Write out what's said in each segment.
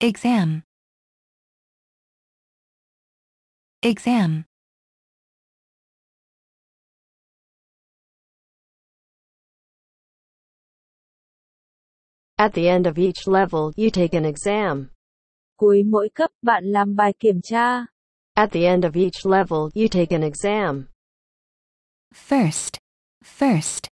exam, exam. At the end of each level, you take an exam. Cuối mỗi cấp, bạn làm bài kiểm tra. At the end of each level, you take an exam. First, first.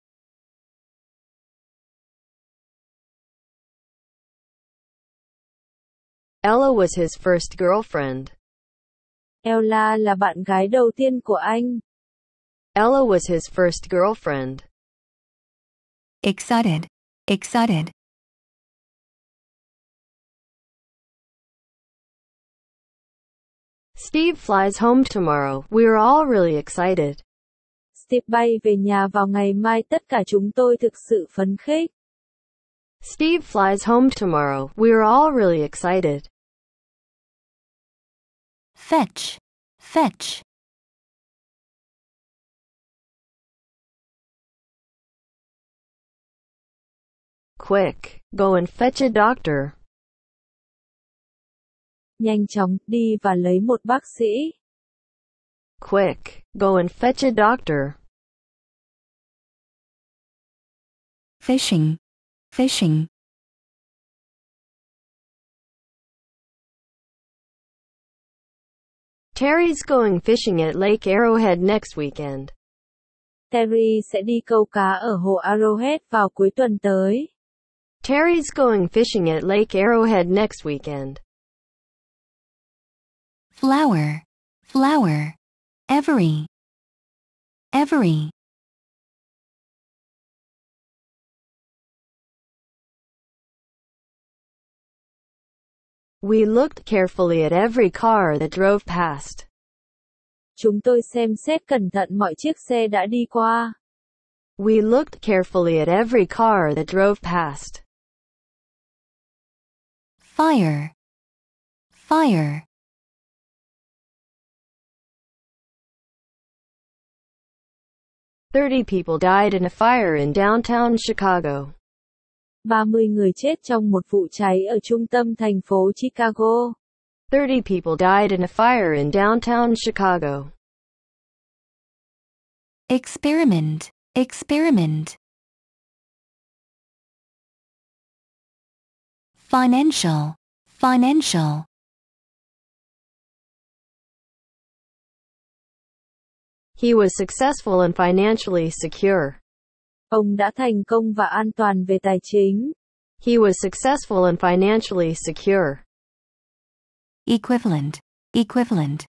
Ella was his first girlfriend. Ella là bạn gái đầu tiên của anh. Ella was his first girlfriend. Excited, excited. Steve flies home tomorrow. We're all really excited. Steve bay về nhà vào ngày mai, tất cả chúng tôi thực sự phấn khích. Steve flies home tomorrow. We're all really excited. Fetch, fetch. Quick, go and fetch a doctor. Nhanh chóng, đi và lấy một bác sĩ. Quick, go and fetch a doctor. Fishing, fishing. Terry's going fishing at Lake Arrowhead next weekend. Terry sẽ đi câu cá ở hồ Arrowhead vào cuối tuần tới. Terry's going fishing at Lake Arrowhead next weekend. Flower, flower. Every, every. We looked carefully at every car that drove past. Chúng tôi xem xét cẩn thận mọi chiếc xe đã đi qua. We looked carefully at every car that drove past. Fire, fire. 30 people died in a fire in downtown Chicago. 30 người chết trong một vụ cháy ở trung tâm thành phố Chicago. 30 people died in a fire in downtown Chicago. Experiment, experiment. Financial, financial. He was successful and financially secure. Ông đã thành công và an toàn về tài chính. He was successful and financially secure. Equivalent, equivalent.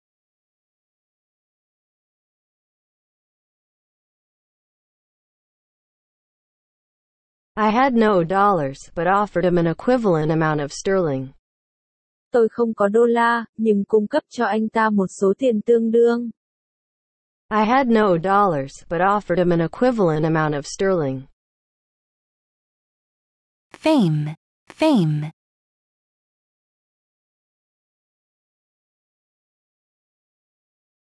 I had no dollars, but offered him an equivalent amount of sterling. Tôi không có đô la, nhưng cung cấp cho anh ta một số tiền tương đương. I had no dollars, but offered him an equivalent amount of sterling. Fame, fame.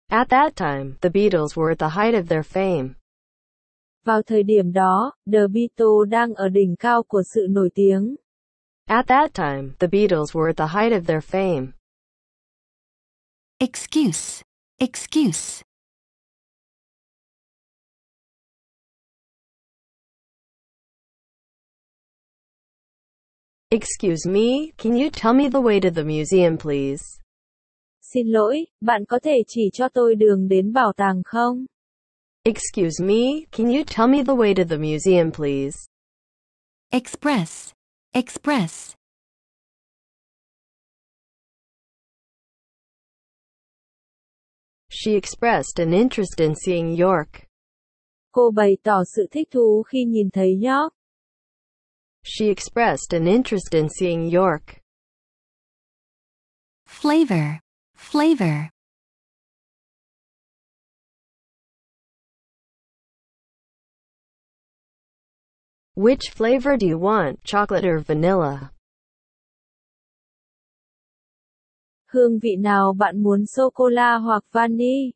At that time, the Beatles were at the height of their fame. Vào thời điểm đó, The Beatles đang ở đỉnh cao của sự nổi tiếng. At that time, the Beatles were at the height of their fame. Excuse, excuse. Excuse me, can you tell me the way to the museum, please? Xin lỗi, bạn có thể chỉ cho tôi đường đến bảo tàng không? Excuse me, can you tell me the way to the museum, please? Express, express. She expressed an interest in seeing York. Cô bày tỏ sự thích thú khi nhìn thấy York. She expressed an interest in seeing York. Flavor, flavor. Which flavor do you want, chocolate or vanilla? Hương vị nào bạn muốn, sô-cô-la hoặc vani?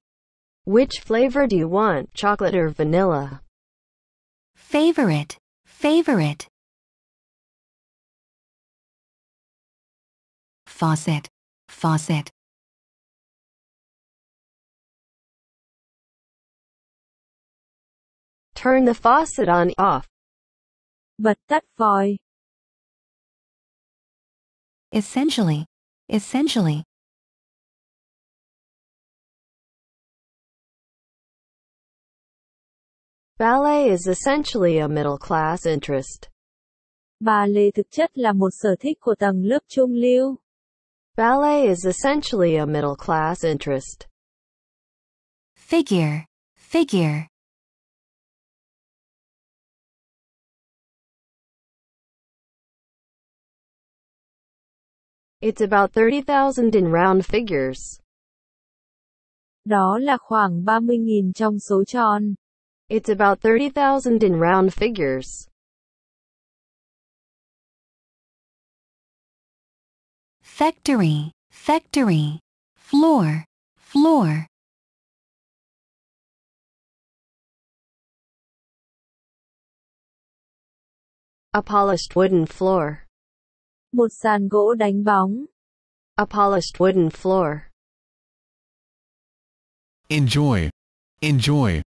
Which flavor do you want, chocolate or vanilla? Favorite, favorite. faucet, faucet. Turn the faucet on off. Bật tắt vòi. Essentially, essentially. Ballet is essentially a middle-class interest. Bà lê thực chất là một sở thích của tầng lớp trung lưu. Ballet is essentially a middle-class interest. Figure, figure. It's about 30,000 in round figures. Đó là khoảng 30.000 trong số tròn. It's about 30,000 in round figures. Factory, factory. Floor, floor. A polished wooden floor. Một sàn gỗ đánh bóng. A polished wooden floor. Enjoy. Enjoy.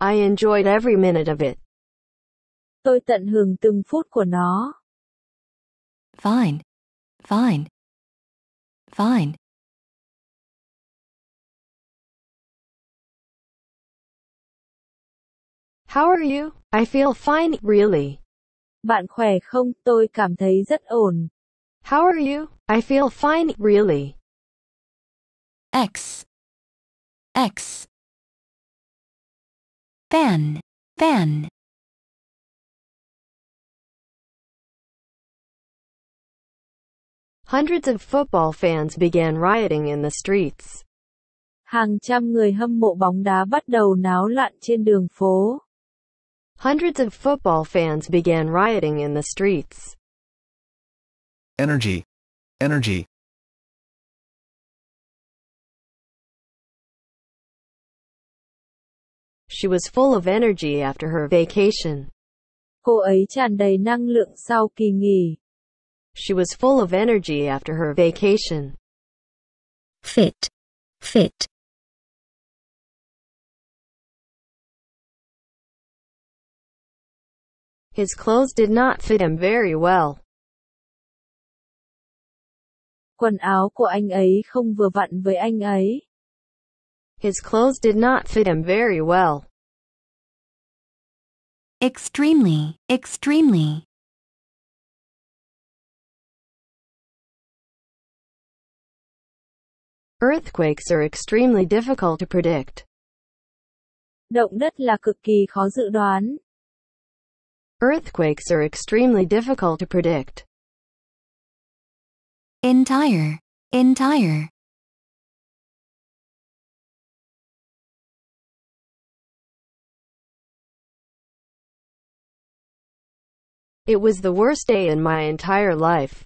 I enjoyed every minute of it. Tôi tận hưởng từng phút của nó. Fine, fine, fine. How are you? I feel fine, really. Bạn khỏe không? Tôi cảm thấy rất ổn. How are you? I feel fine, really. X, X. Fan, fan. Hundreds of football fans began rioting in the streets. Hàng trăm người hâm mộ bóng đá bắt đầu náo loạn trên đường phố. Hundreds of football fans began rioting in the streets. Energy. Energy. She was full of energy after her vacation. Cô ấy tràn đầy năng lượng sau kỳ nghỉ. She was full of energy after her vacation. Fit, fit. His clothes did not fit him very well. Quần áo của anh ấy không vừa vặn với anh ấy. His clothes did not fit him very well. Extremely, extremely. Earthquakes are extremely difficult to predict. Động đất là cực kỳ khó dự đoán. Earthquakes are extremely difficult to predict. Entire, entire. It was the worst day in my entire life.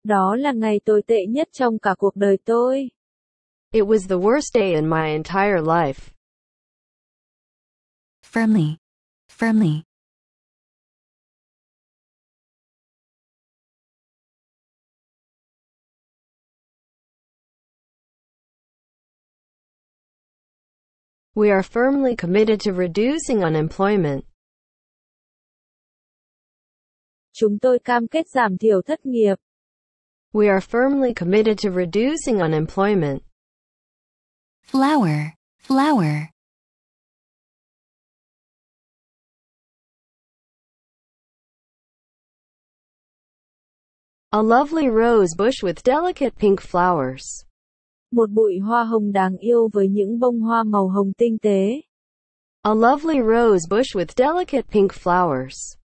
Đó là ngày tồi tệ nhất trong cả cuộc đời tôi. It was the worst day in my entire life. Firmly, firmly. We are firmly committed to reducing unemployment. Chúng tôi cam kết giảm thiểu thất nghiệp. We are firmly committed to reducing unemployment. Flower, flower. A lovely rose bush with delicate pink flowers. Một bụi hoa hồng đáng yêu với những bông hoa màu hồng tinh tế. A lovely rose bush with delicate pink flowers.